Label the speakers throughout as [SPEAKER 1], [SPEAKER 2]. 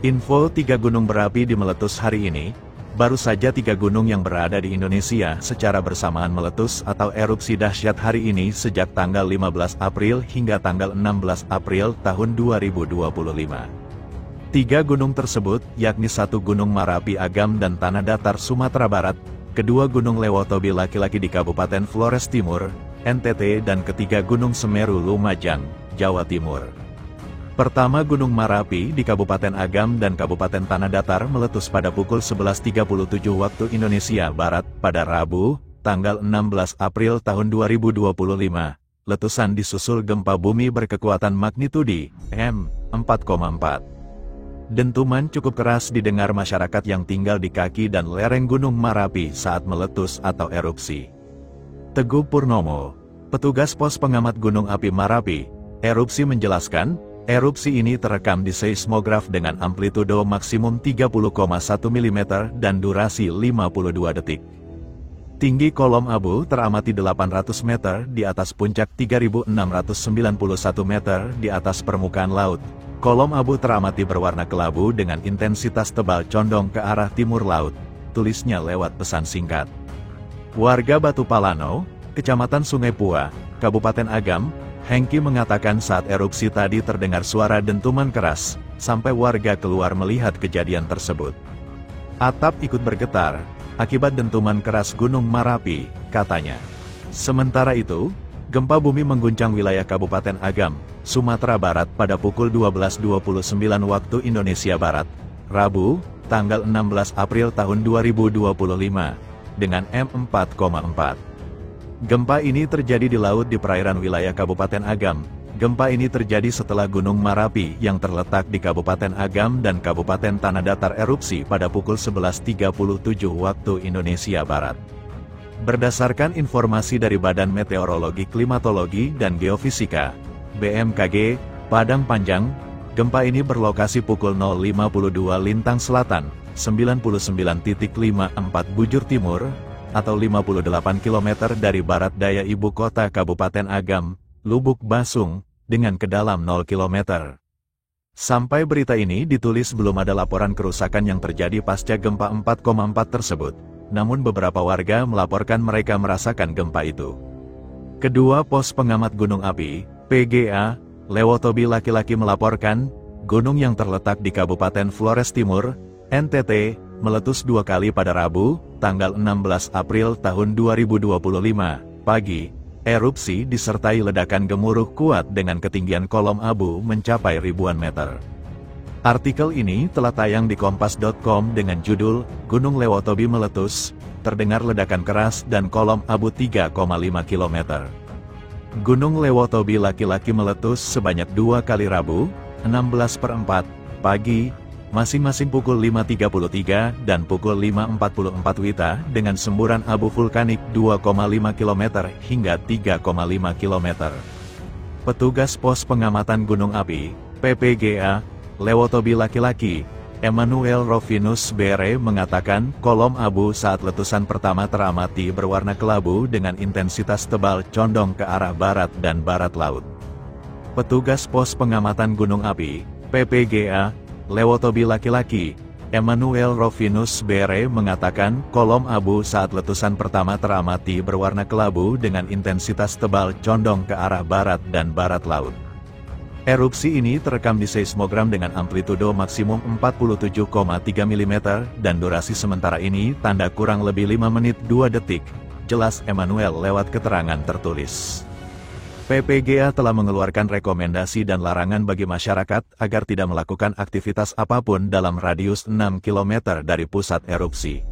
[SPEAKER 1] Info 3 gunung berapi di meletus hari ini. Baru saja 3 gunung yang berada di Indonesia secara bersamaan meletus atau erupsi dahsyat hari ini sejak tanggal 15 April hingga tanggal 16 April tahun 2025. 3 gunung tersebut, yakni 1 Gunung Marapi Agam dan Tanah Datar Sumatera Barat, kedua Gunung Lewotobi Laki-Laki di Kabupaten Flores Timur, NTT, dan ketiga Gunung Semeru Lumajang, Jawa Timur. Pertama, Gunung Marapi di Kabupaten Agam dan Kabupaten Tanah Datar meletus pada pukul 11.37 waktu Indonesia Barat pada Rabu, tanggal 16 April tahun 2025. Letusan disusul gempa bumi berkekuatan magnitudi M4,4. Dentuman cukup keras didengar masyarakat yang tinggal di kaki dan lereng Gunung Marapi saat meletus atau erupsi. Teguh Purnomo, petugas pos pengamat Gunung Api Marapi, erupsi menjelaskan, erupsi ini terekam di seismograf dengan amplitudo maksimum 30,1 mm dan durasi 52 detik. Tinggi kolom abu teramati 800 meter di atas puncak 3.691 meter di atas permukaan laut. Kolom abu teramati berwarna kelabu dengan intensitas tebal condong ke arah timur laut, tulisnya lewat pesan singkat. Warga Batu Palano, Kecamatan Sungai Pua, Kabupaten Agam, Hengki mengatakan saat erupsi tadi terdengar suara dentuman keras, sampai warga keluar melihat kejadian tersebut. Atap ikut bergetar, akibat dentuman keras Gunung Marapi, katanya. Sementara itu, gempa bumi mengguncang wilayah Kabupaten Agam, Sumatera Barat pada pukul 12.29 waktu Indonesia Barat, Rabu, tanggal 16 April tahun 2025, dengan M4,4. Gempa ini terjadi di laut di perairan wilayah Kabupaten Agam. Gempa ini terjadi setelah Gunung Marapi yang terletak di Kabupaten Agam dan Kabupaten Tanah Datar erupsi pada pukul 11.37 waktu Indonesia Barat. Berdasarkan informasi dari Badan Meteorologi, Klimatologi, dan Geofisika, BMKG, Padang Panjang, gempa ini berlokasi pukul 0.52 Lintang Selatan, 99.54 Bujur Timur, atau 58 km dari barat daya ibu kota Kabupaten Agam, Lubuk Basung, dengan kedalam 0 km. Sampai berita ini ditulis belum ada laporan kerusakan yang terjadi pasca gempa 4,4 tersebut, namun beberapa warga melaporkan mereka merasakan gempa itu. Kedua pos pengamat gunung api, PGA, Lewotobi Laki-Laki melaporkan, gunung yang terletak di Kabupaten Flores Timur, NTT, meletus 2 kali pada Rabu, tanggal 16 April tahun 2025, pagi. Erupsi disertai ledakan gemuruh kuat dengan ketinggian kolom abu mencapai ribuan meter. Artikel ini telah tayang di kompas.com dengan judul, Gunung Lewotobi Meletus, terdengar ledakan keras dan kolom abu 3,5 km. Gunung Lewotobi Laki-Laki meletus sebanyak 2 kali Rabu, 16/4, pagi, masing-masing pukul 5.33 dan pukul 5.44 WITA dengan semburan abu vulkanik 2,5 km hingga 3,5 km. Petugas Pos Pengamatan Gunung Api, PPGA, Lewotobi Laki-Laki, Emmanuel Rovinus Bere mengatakan kolom abu saat letusan pertama teramati berwarna kelabu dengan intensitas tebal condong ke arah barat dan barat laut. Petugas Pos Pengamatan Gunung Api, PPGA, Lewotobi Laki-Laki, Emmanuel Rovinus Bere mengatakan kolom abu saat letusan pertama teramati berwarna kelabu dengan intensitas tebal condong ke arah barat dan barat laut. Erupsi ini terekam di seismogram dengan amplitudo maksimum 47,3 mm dan durasi sementara ini tanda kurang lebih 5 menit 2 detik, jelas Emmanuel lewat keterangan tertulis. PPGA telah mengeluarkan rekomendasi dan larangan bagi masyarakat agar tidak melakukan aktivitas apapun dalam radius 6 km dari pusat erupsi.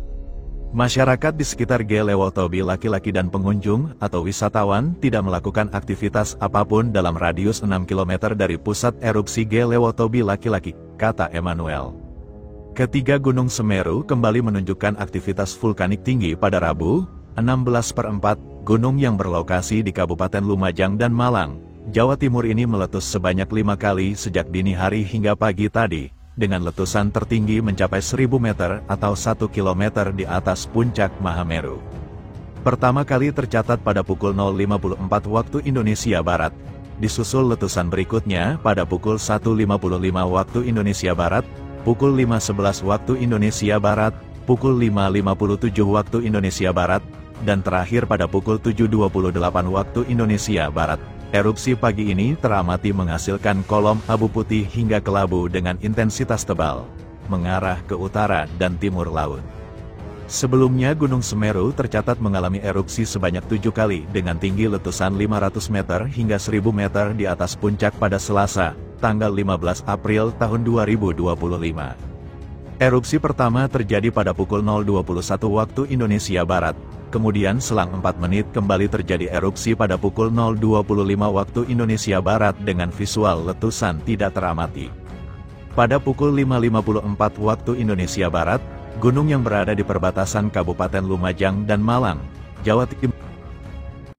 [SPEAKER 1] Masyarakat di sekitar Lewotobi Laki-Laki dan pengunjung atau wisatawan tidak melakukan aktivitas apapun dalam radius 6 km dari pusat erupsi Lewotobi Laki-Laki, kata Emmanuel. Ketiga Gunung Semeru kembali menunjukkan aktivitas vulkanik tinggi pada Rabu, 16/4, gunung yang berlokasi di Kabupaten Lumajang dan Malang, Jawa Timur ini meletus sebanyak 5 kali sejak dini hari hingga pagi tadi, dengan letusan tertinggi mencapai 1000 meter atau 1 km di atas puncak Mahameru. Pertama kali tercatat pada pukul 0.54 waktu Indonesia Barat, disusul letusan berikutnya pada pukul 1.55 waktu Indonesia Barat, pukul 5.11 waktu Indonesia Barat, pukul 5.57 waktu Indonesia Barat, dan terakhir pada pukul 7.28 waktu Indonesia Barat. Erupsi pagi ini teramati menghasilkan kolom abu putih hingga kelabu dengan intensitas tebal, mengarah ke utara dan timur laut. Sebelumnya Gunung Semeru tercatat mengalami erupsi sebanyak 7 kali dengan tinggi letusan 500 meter hingga 1000 meter di atas puncak pada Selasa, tanggal 15 April tahun 2025. Erupsi pertama terjadi pada pukul 0.21 waktu Indonesia Barat, kemudian selang 4 menit kembali terjadi erupsi pada pukul 0.25 waktu Indonesia Barat dengan visual letusan tidak teramati. Pada pukul 5.54 waktu Indonesia Barat, gunung yang berada di perbatasan Kabupaten Lumajang dan Malang, Jawa Timur,